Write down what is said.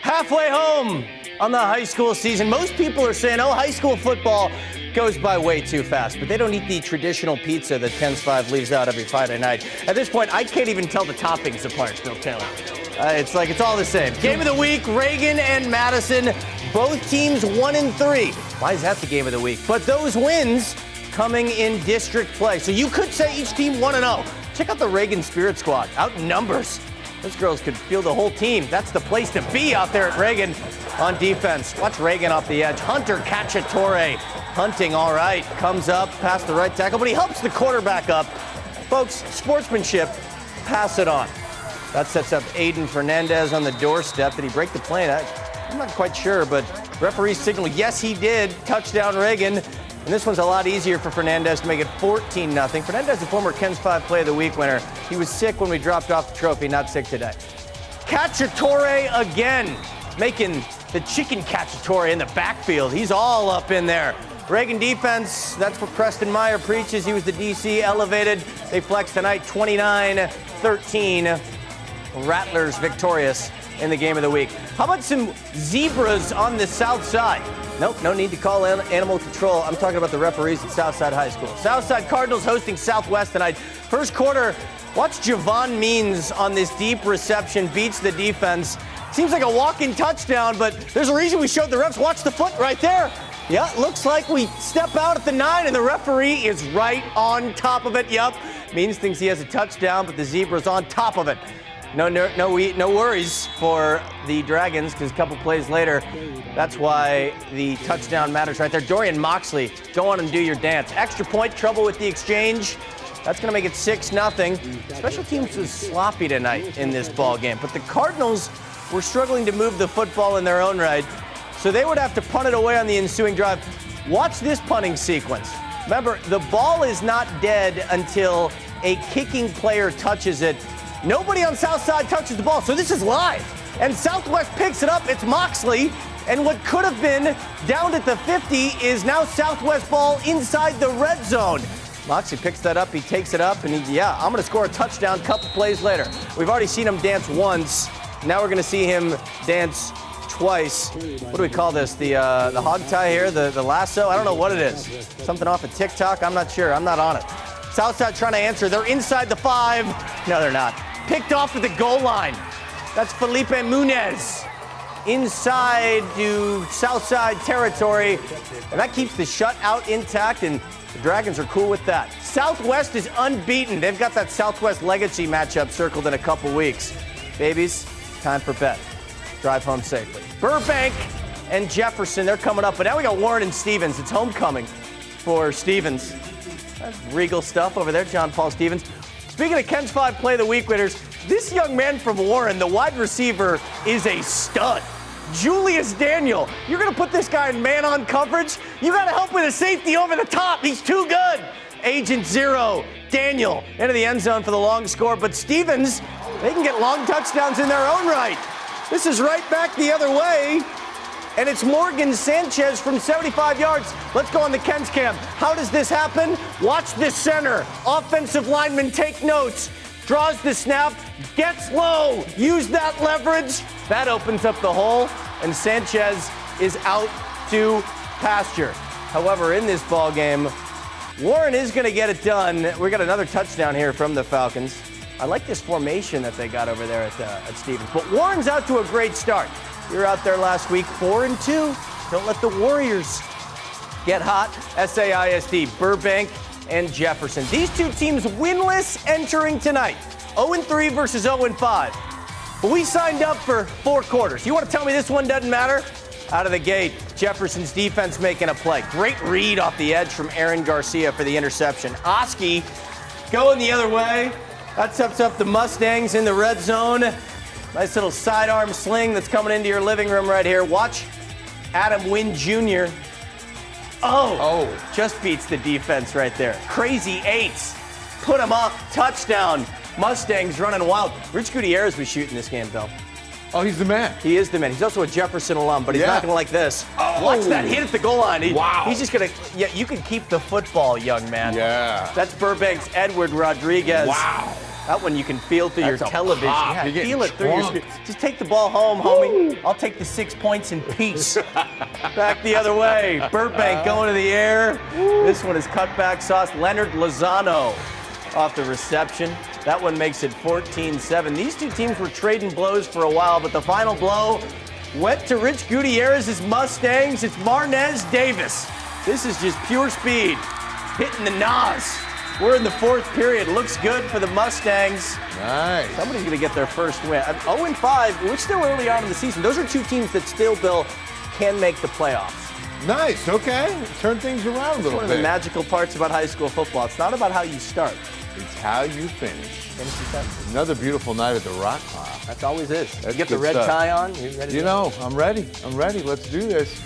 Halfway home on the high school season. Most people are saying, oh, high school football goes by way too fast, but they don't eat the traditional pizza that KENS 5 leaves out every Friday night. At this point, I can't even tell the toppings apart, Bill Taylor. It's like it's all the same. Game of the week, Reagan and Madison, both teams 1-3. Why is that the game of the week? But those wins coming in district play. So you could say each team 1-0. Check out the Reagan Spirit Squad, out in numbers. Those girls could field the whole team. That's the place to be out there at Reagan on defense. Watch Reagan off the edge. Hunter Cacciatore hunting all right. Comes up past the right tackle, but he helps the quarterback up. Folks, sportsmanship, pass it on. That sets up Aiden Fernandez on the doorstep. Did he break the plane? I'm not quite sure, but referee signal, yes, he did. Touchdown Reagan. And this one's a lot easier for Fernandez to make it 14-0. Fernandez, the former KENS 5 Play of the Week winner. He was sick when we dropped off the trophy, not sick today. Cacciatore again, making the chicken Cacciatore in the backfield. He's all up in there. Reagan defense, that's what Preston Meyer preaches. He was the DC, elevated. They flex tonight, 29-13. Rattlers victorious in the game of the week. How about some zebras on the Southside? Nope, no need to call animal control. I'm talking about the referees at Southside High School. Southside Cardinals hosting Southwest tonight. First quarter, watch Javon Means on this deep reception, beats the defense. Seems like a walking touchdown, but there's a reason we showed the refs. Watch the foot right there. Yeah, looks like we step out at the 9, and the referee is right on top of it. Yup, Means thinks he has a touchdown, but the zebra's on top of it. No worries for the Dragons, because a couple plays later, that's why the touchdown matters right there. Dorian Moxley, go on and do your dance. Extra point, trouble with the exchange. That's going to make it 6-0. Special teams was sloppy tonight in this ball game, but the Cardinals were struggling to move the football in their own right, so they would have to punt it away on the ensuing drive. Watch this punting sequence. Remember, the ball is not dead until a kicking player touches it. Nobody on Southside touches the ball, so this is live. And Southwest picks it up. It's Moxley. And what could have been down at the 50 is now Southwest ball inside the red zone. Moxley picks that up. He takes it up, and I'm going to score a touchdown a couple plays later. We've already seen him dance once. Now we're going to see him dance twice. What do we call this? The hog tie here? The lasso? I don't know what it is. Something off of TikTok? I'm not sure. I'm not on it. Southside trying to answer. They're inside the 5. No, they're not. Picked off at the goal line. That's Felipe Munez. Inside to Southside territory. And that keeps the shutout intact, and the Dragons are cool with that. Southwest is unbeaten. They've got that Southwest Legacy matchup circled in a couple weeks. Babies, time for bed. Drive home safely. Burbank and Jefferson, they're coming up. But now we got Warren and Stevens. It's homecoming for Stevens. That's regal stuff over there, John Paul Stevens. Speaking of KENS 5 Play of the Week winners, this young man from Warren, the wide receiver, is a stud. Julius Daniel. You're going to put this guy in man-on coverage? You got to help with a safety over the top. He's too good. Agent Zero, Daniel, into the end zone for the long score. But Stevens, they can get long touchdowns in their own right. This is right back the other way. And it's Morgan Sanchez from 75 yards. Let's go on the KENS cam. How does this happen? Watch this center. Offensive lineman take notes. Draws the snap, gets low. Use that leverage. That opens up the hole, and Sanchez is out to pasture. However, in this ball game, Warren is going to get it done. We got another touchdown here from the Falcons. I like this formation that they got over there at Stevens. But Warren's out to a great start. You were out there last week, 4-2. Don't let the Warriors get hot. SAISD, Burbank, and Jefferson. These two teams winless entering tonight. 0-3 versus 0-5. But we signed up for 4 quarters. You want to tell me this one doesn't matter? Out of the gate, Jefferson's defense making a play. Great read off the edge from Aaron Garcia for the interception. Oski going the other way. That sets up the Mustangs in the red zone. Nice little sidearm sling that's coming into your living room right here. Watch Adam Wynn Jr. Oh, just beats the defense right there. Crazy 8s. Put him up. Touchdown. Mustangs running wild. Rich Gutierrez was shooting this game, Bill. Oh, he's the man. He is the man. He's also a Jefferson alum, but he's not going to like this. Watch that hit at the goal line. He's just going to, you can keep the football, young man. Yeah. That's Burbank's Edward Rodriguez. Wow. That one you can feel through your That's a television. pop. Yeah, You're getting feel it through your drunk. screen. Just take the ball home, homie. I'll take the 6 points in peace. Back the other way. Burbank going to the air. This one is cutback sauce. Leonard Lozano off the reception. That one makes it 14-7. These two teams were trading blows for a while, but the final blow went to Rich Gutierrez's Mustangs. It's Marnez Davis. This is just pure speed. Hitting the Nas. We're in the fourth period. Looks good for the Mustangs. Nice. Somebody's going to get their first win. 0-5. We're still early on in the season. Those are two teams that still, Bill, can make the playoffs. Nice. Okay. Turn things around a little One of bit. the magical parts about high school football. It's not about how you start. It's how you finish. Finish your sentence. Another beautiful night at the Rock Pile. That's always is. That's You get the good red stuff. tie on. You ready to You go? know, I'm ready. I'm ready. Let's do this.